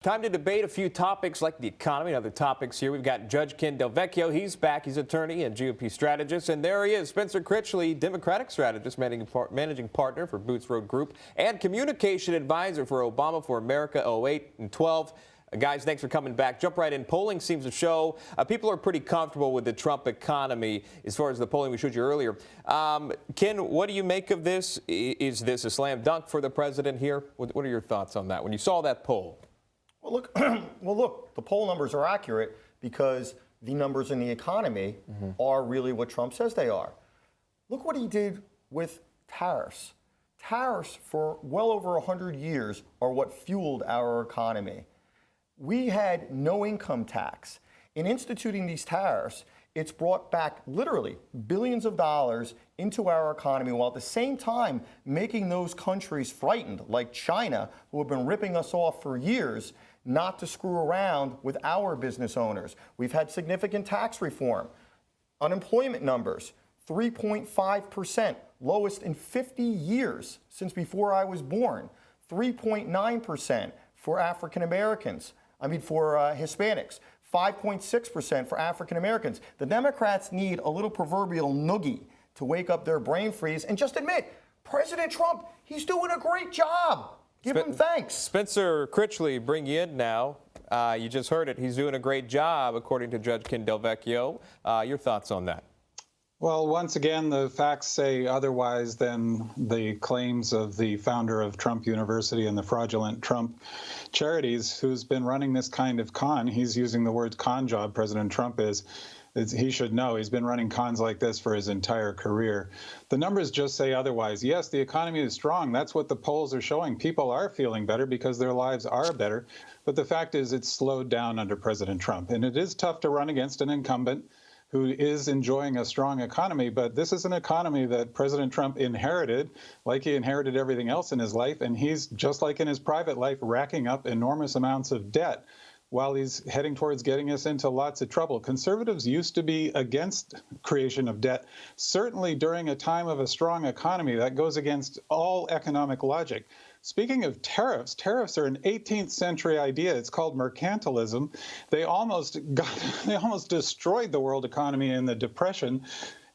Time to debate a few topics like the economy and other topics here. We've got Judge Ken Vecchio. He's back. He's attorney and GOP strategist. And there he is, Spencer Critchley, Democratic strategist, managing partner for Boots Road Group and communication advisor for Obama for America 08 and 12. Guys, thanks for coming back. Jump right in. Polling seems to show people are pretty comfortable with the Trump economy as far as the polling we showed you earlier. Ken, what do you make of this? Is this a slam dunk for the president here? What are your thoughts on that when you saw that poll? Well, look, the poll numbers are accurate because the numbers in the economy are really what Trump says they are. Look what he did with tariffs. Tariffs for well over 100 years are what fueled our economy. We had no income tax. In instituting these tariffs, it's brought back literally billions of dollars into our economy while at the same time making those countries frightened, like China, who have been ripping us off for years, not to screw around with our business owners. We've had significant tax reform. Unemployment numbers, 3.5%, lowest in 50 years since before I was born. 3.9% for African Americans. For Hispanics. 5.6% for African Americans. The Democrats need a little proverbial noogie to wake up their brain freeze and just admit, President Trump, he's doing a great job. Give him thanks. Spencer Critchley, bring you in now. You just heard it. He's doing a great job, according to Judge Ken Vecchio. Your thoughts on that? Well, once again, the facts say otherwise than the claims of the founder of Trump University and the fraudulent Trump charities, who's been running this kind of con. He's using the word con job, President Trump is. He should know. He's been running cons like this for his entire career. The numbers just say otherwise. Yes, the economy is strong. That's what the polls are showing. People are feeling better because their lives are better. But the fact is it's slowed down under President Trump. And it is tough to run against an incumbent who is enjoying a strong economy, but this is an economy that President Trump inherited, like he inherited everything else in his life, and he's, just like in his private life, racking up enormous amounts of debt while he's heading towards getting us into lots of trouble. Conservatives used to be against creation of debt, certainly during a time of a strong economy. That goes against all economic logic. Speaking of tariffs, tariffs are an 18th century idea. It's called mercantilism. They almost destroyed the world economy in the Depression.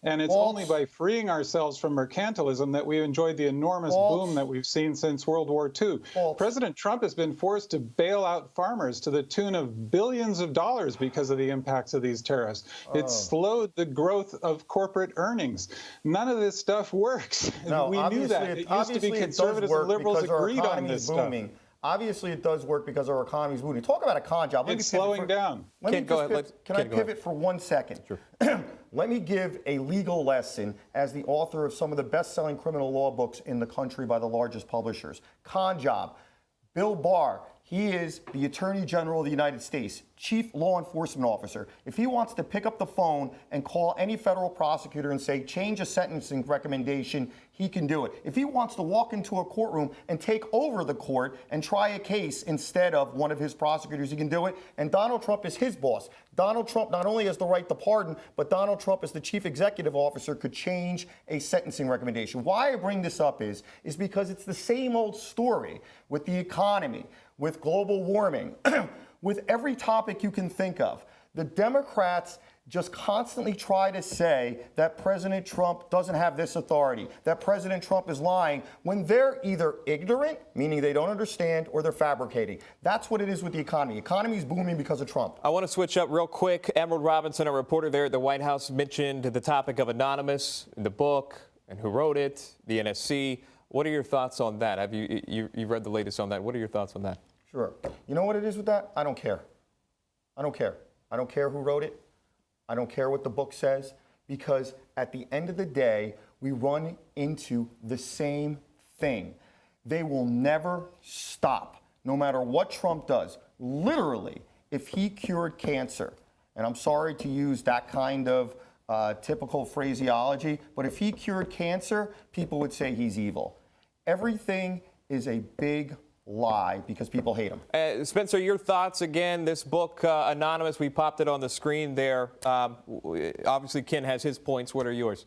And it's only by freeing ourselves from mercantilism that we enjoyed the enormous boom that we've seen since World War II. President Trump has been forced to bail out farmers to the tune of billions of dollars because of the impacts of these tariffs. It's slowed the growth of corporate earnings. None of this stuff works. No, we knew that. It used to be conservatives and liberals agreed on this stuff. Obviously, it does work because our economy is booming. Talk about a con job. It's slowing down. Can I pivot for 1 second? Sure. Let me give a legal lesson as the author of some of the best-selling criminal law books in the country by the largest publishers. Con job. Bill Barr, he is the Attorney General of the United States, Chief Law Enforcement Officer. If he wants to pick up the phone and call any federal prosecutor and say, change a sentencing recommendation, he can do it. If he wants to walk into a courtroom and take over the court and try a case instead of one of his prosecutors, he can do it. And Donald Trump is his boss. Donald Trump not only has the right to pardon, but Donald Trump as the chief executive officer could change a sentencing recommendation. Why I bring this up is because it's the same old story with the economy, with global warming, with every topic you can think of. The Democrats just constantly try to say that President Trump doesn't have this authority, that President Trump is lying, when they're either ignorant, meaning they don't understand, or they're fabricating. That's what it is with the economy. The economy is booming because of Trump. I want to switch up real quick. Emerald Robinson, a reporter there at the White House, mentioned the topic of anonymous in the book and who wrote it, the NSC. What are your thoughts on that? Have you read the latest on that? What are your thoughts on that? Sure. You know what it is with that? I don't care. I don't care. I don't care who wrote it. I don't care what the book says, because at the end of the day, we run into the same thing. They will never stop, no matter what Trump does. Literally, if he cured cancer, and I'm sorry to use that kind of typical phraseology, but if he cured cancer, people would say he's evil. Everything is a big lie because people hate him. Spencer, your thoughts again, this book, Anonymous, we popped it on the screen there. Obviously, Ken has his points. What are yours?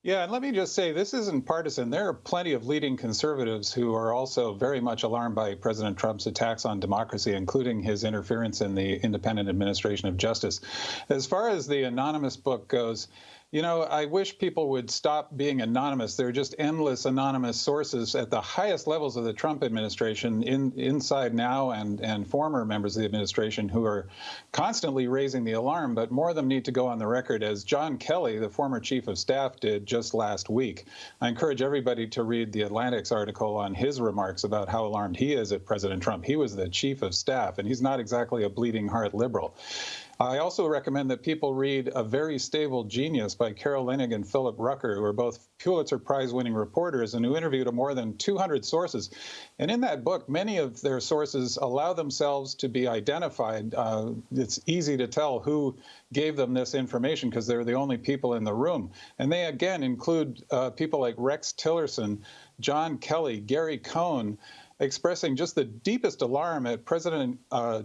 Yeah, and let me just say, this isn't partisan. There are plenty of leading conservatives who are also very much alarmed by President Trump's attacks on democracy, including his interference in the independent administration of justice. As far as the anonymous book goes, you know, I wish people would stop being anonymous. There are just endless anonymous sources at the highest levels of the Trump administration, inside now and former members of the administration, who are constantly raising the alarm, but more of them need to go on the record, as John Kelly, the former chief of staff, did just last week. I encourage everybody to read the Atlantic's article on his remarks about how alarmed he is at President Trump. He was the chief of staff, and he's not exactly a bleeding heart liberal. I also recommend that people read A Very Stable Genius by Carol Leonnig and Philip Rucker, who are both Pulitzer Prize-winning reporters and who interviewed more than 200 sources. And in that book, many of their sources allow themselves to be identified. It's easy to tell who gave them this information because they're the only people in the room. And they, again, include people like Rex Tillerson, John Kelly, Gary Cohn, expressing just the deepest alarm at President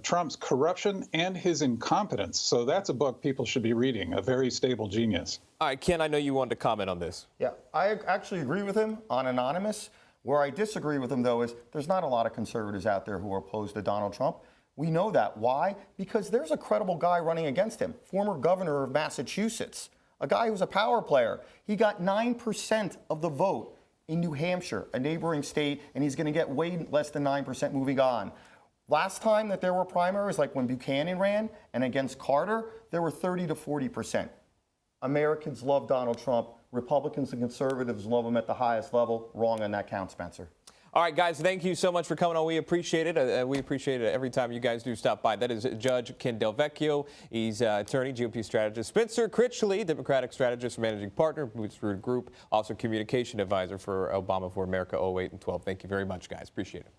Trump's corruption and his incompetence. So that's a book people should be reading, A Very Stable Genius. All right, Ken, I know you wanted to comment on this. Yeah, I actually agree with him on anonymous. Where I disagree with him, though, is there's not a lot of conservatives out there who are opposed to Donald Trump. We know that. Why? Because there's a credible guy running against him, former governor of Massachusetts, a guy who's a power player. He got 9% of the vote in New Hampshire, a neighboring state, and he's going to get way less than 9% moving on. Last time that there were primaries, like when Buchanan ran and against Carter, there were 30 to 40%. Americans love Donald Trump. Republicans and conservatives love him at the highest level. Wrong on that count, Spencer. All right, guys, thank you so much for coming on. We appreciate it. We appreciate it every time you guys do stop by. That is Judge Ken Vecchio. He's attorney, GOP strategist. Spencer Critchley, Democratic strategist, managing partner, Boots Root Group, also communication advisor for Obama for America 08 and 12. Thank you very much, guys. Appreciate it.